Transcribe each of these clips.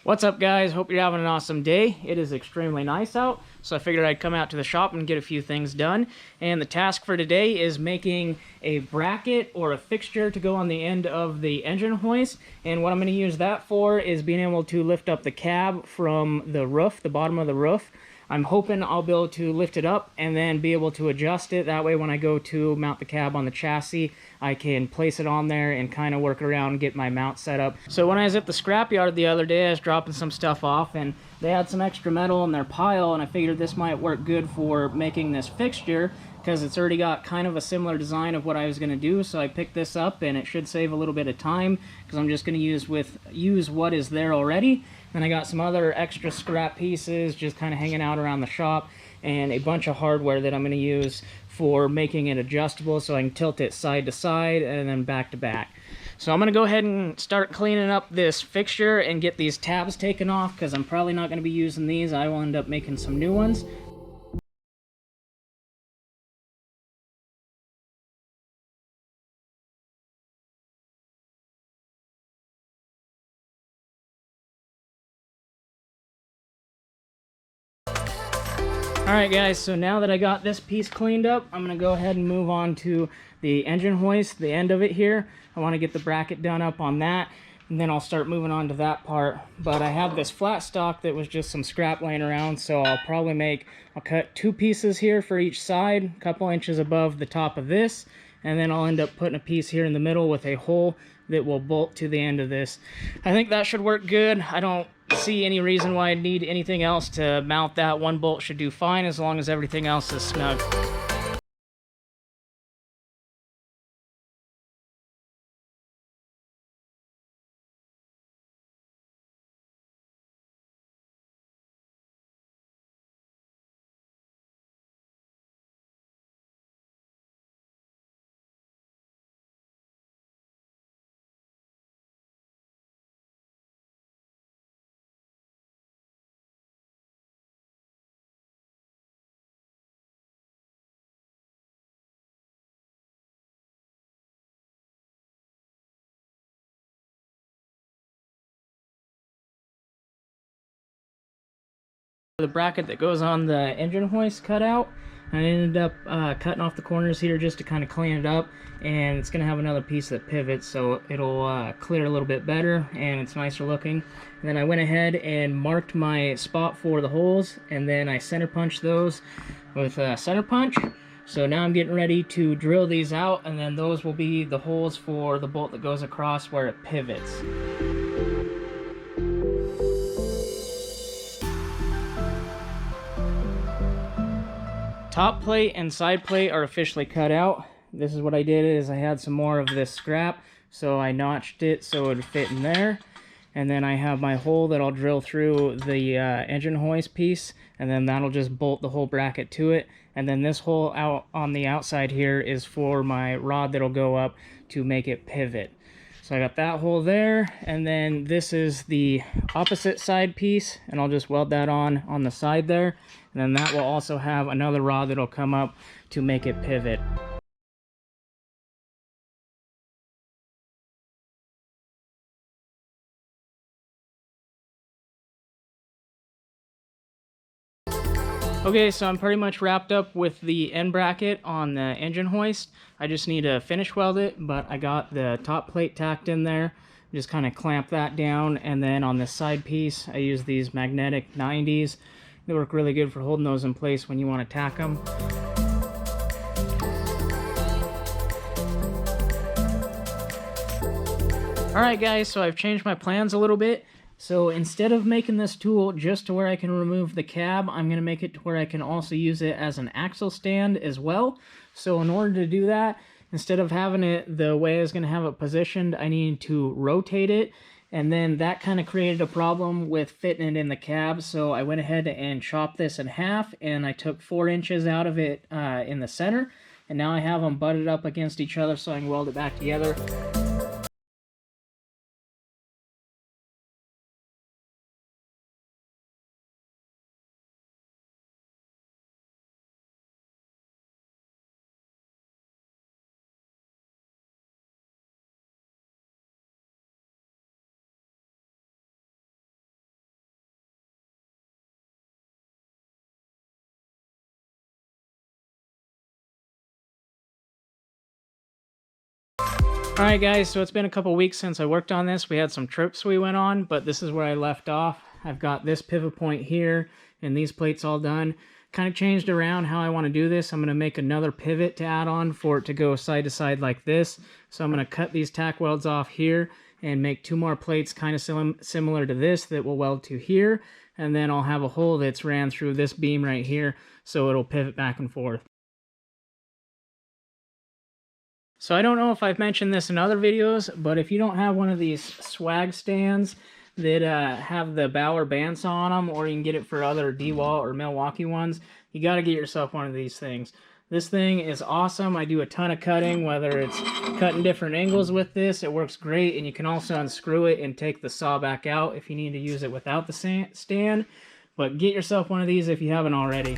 What's up, guys? Hope you're having an awesome day. It is extremely nice out, so I figured I'd come out to the shop and get a few things done. And the task for today is making a bracket or a fixture to go on the end of the engine hoist. And what I'm going to use that for is being able to lift up the cab from the roof, the bottom of the roof. I'm hoping I'll be able to lift it up and then be able to adjust it. That way when I go to mount the cab on the chassis, I can place it on there and kind of work around and get my mount set up. So when I was at the scrapyard the other day, I was dropping some stuff off and they had some extra metal in their pile, and I figured this might work good for making this fixture because it's already got kind of a similar design of what I was going to do. So I picked this up and it should save a little bit of time because I'm just going to use what is there already. Then I got some other extra scrap pieces just kind of hanging out around the shop, and a bunch of hardware that I'm going to use for making it adjustable so I can tilt it side to side and then back to back. So I'm going to go ahead and start cleaning up this fixture and get these tabs taken off because I'm probably not going to be using these. I will end up making some new ones. Alright guys, so now that I got this piece cleaned up, I'm going to go ahead and move on to the engine hoist, the end of it here. I want to get the bracket done up on that, and then I'll start moving on to that part. But I have this flat stock that was just some scrap laying around, so I'll cut two pieces here for each side, a couple inches above the top of this, and then I'll end up putting a piece here in the middle with a hole that will bolt to the end of this. I think that should work good. I don't see any reason why I'd need anything else to mount that. One bolt should do fine as long as everything else is snug. The bracket that goes on the engine hoist cut out. I ended up cutting off the corners here just to kind of clean it up, and it's going to have another piece that pivots, so it'll clear a little bit better and it's nicer looking. And then I went ahead and marked my spot for the holes, and then I center punched those with a center punch. So now I'm getting ready to drill these out, and then those will be the holes for the bolt that goes across where it pivots. Top plate and side plate are officially cut out. This is what I did, is I had some more of this scrap, so I notched it so it would fit in there. And then I have my hole that I'll drill through the engine hoist piece, and then that'll just bolt the whole bracket to it. And then this hole out on the outside here is for my rod that'll go up to make it pivot. So I got that hole there, and then this is the opposite side piece, and I'll just weld that on the side there. And then that will also have another rod that'll come up to make it pivot. Okay, so I'm pretty much wrapped up with the end bracket on the engine hoist. I just need to finish weld it, but I got the top plate tacked in there. Just kind of clamp that down, and then on this side piece, I use these magnetic 90s. They work really good for holding those in place when you want to tack them. Alright guys, so I've changed my plans a little bit. So instead of making this tool just to where I can remove the cab, I'm going to make it to where I can also use it as an axle stand as well. So in order to do that, instead of having it the way I was going to have it positioned, I needed to rotate it. And then that kind of created a problem with fitting it in the cab. So I went ahead and chopped this in half, and I took 4 inches out of it in the center. And now I have them butted up against each other so I can weld it back together. Alright guys, so it's been a couple weeks since I worked on this. We had some trips we went on, but this is where I left off. I've got this pivot point here and these plates all done. Kind of changed around how I want to do this. I'm going to make another pivot to add on for it to go side to side like this. So I'm going to cut these tack welds off here and make 2 more plates kind of similar to this that will weld to here. And then I'll have a hole that's ran through this beam right here, so it'll pivot back and forth. So I don't know if I've mentioned this in other videos, but if you don't have one of these swag stands that have the Bauer bandsaw on them, or you can get it for other DeWalt or Milwaukee ones, you got to get yourself one of these things. This thing is awesome. I do a ton of cutting, whether it's cutting different angles with this. It works great, and you can also unscrew it and take the saw back out if you need to use it without the stand. But get yourself one of these if you haven't already.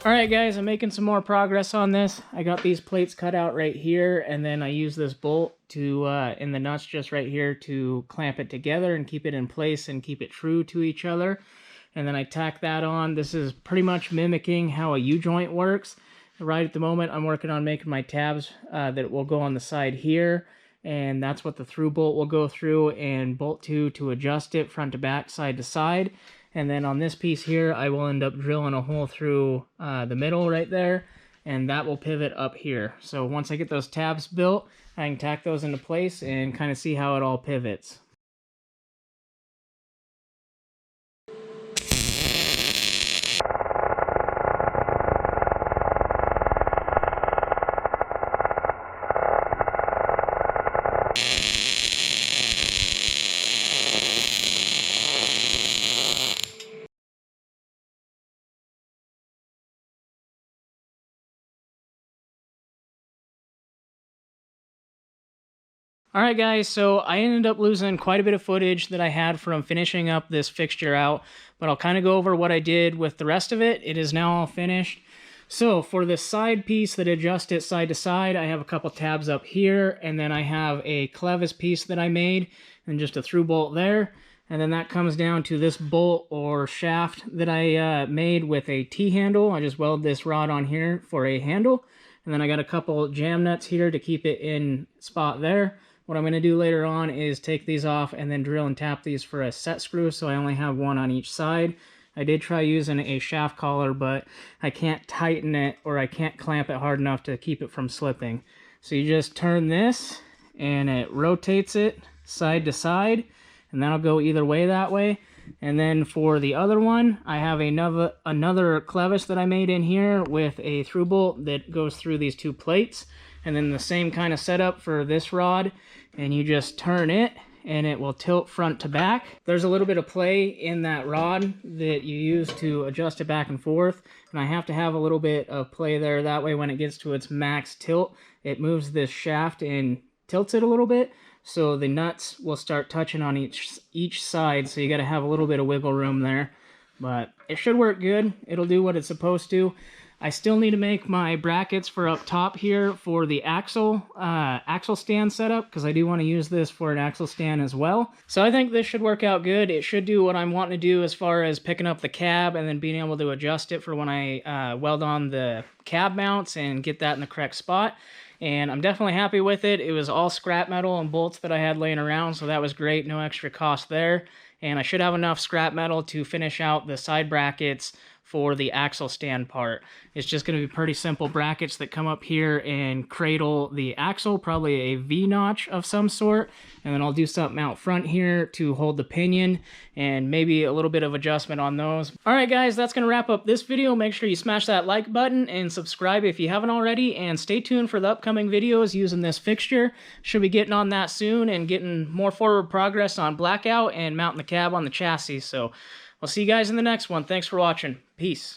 Alright guys, I'm making some more progress on this. I got these plates cut out right here, and then I use this bolt to, in the nuts just right here, to clamp it together and keep it in place and keep it true to each other. And then I tack that on. This is pretty much mimicking how a U-joint works. Right at the moment, I'm working on making my tabs that will go on the side here, and that's what the through bolt will go through, and bolt to adjust it front to back, side to side. And then on this piece here, I will end up drilling a hole through the middle right there, and that will pivot up here. So once I get those tabs built, I can tack those into place and kind of see how it all pivots. Alright guys, so I ended up losing quite a bit of footage that I had from finishing up this fixture out, but I'll kind of go over what I did with the rest of it. It is now all finished. So for this side piece that adjusts it side to side, I have a couple tabs up here, and then I have a clevis piece that I made, and just a through bolt there. And then that comes down to this bolt or shaft that I made with a T-handle. I just welded this rod on here for a handle. And then I got a couple jam nuts here to keep it in spot there. What I'm going to do later on is take these off and then drill and tap these for a set screw, so I only have one on each side. I did try using a shaft collar, but I can't tighten it, or I can't clamp it hard enough to keep it from slipping. So you just turn this, and it rotates it side to side, and that'll go either way that way. And then for the other one, I have another clevis that I made in here with a through bolt that goes through these 2 plates. And then the same kind of setup for this rod, and you just turn it and it will tilt front to back. There's a little bit of play in that rod that you use to adjust it back and forth, and I have to have a little bit of play there. That way when it gets to its max tilt, it moves this shaft and tilts it a little bit, so the nuts will start touching on each side, so you got to have a little bit of wiggle room there. But it should work good. It'll do what it's supposed to. I still need to make my brackets for up top here for the axle stand setup, because I do want to use this for an axle stand as well. So I think this should work out good. It should do what I'm wanting to do as far as picking up the cab and then being able to adjust it for when I weld on the cab mounts and get that in the correct spot. And I'm definitely happy with it. It was all scrap metal and bolts that I had laying around, so that was great. No extra cost there. And I should have enough scrap metal to finish out the side brackets for the axle stand part. It's just going to be pretty simple brackets that come up here and cradle the axle, probably a V-notch of some sort, and then I'll do something out front here to hold the pinion and maybe a little bit of adjustment on those. All right, guys, that's going to wrap up this video. Make sure you smash that like button and subscribe if you haven't already, and stay tuned for the upcoming videos using this fixture. Should be getting on that soon and getting more forward progress on blackout and mounting the cab on the chassis. So I'll see you guys in the next one. Thanks for watching. Peace.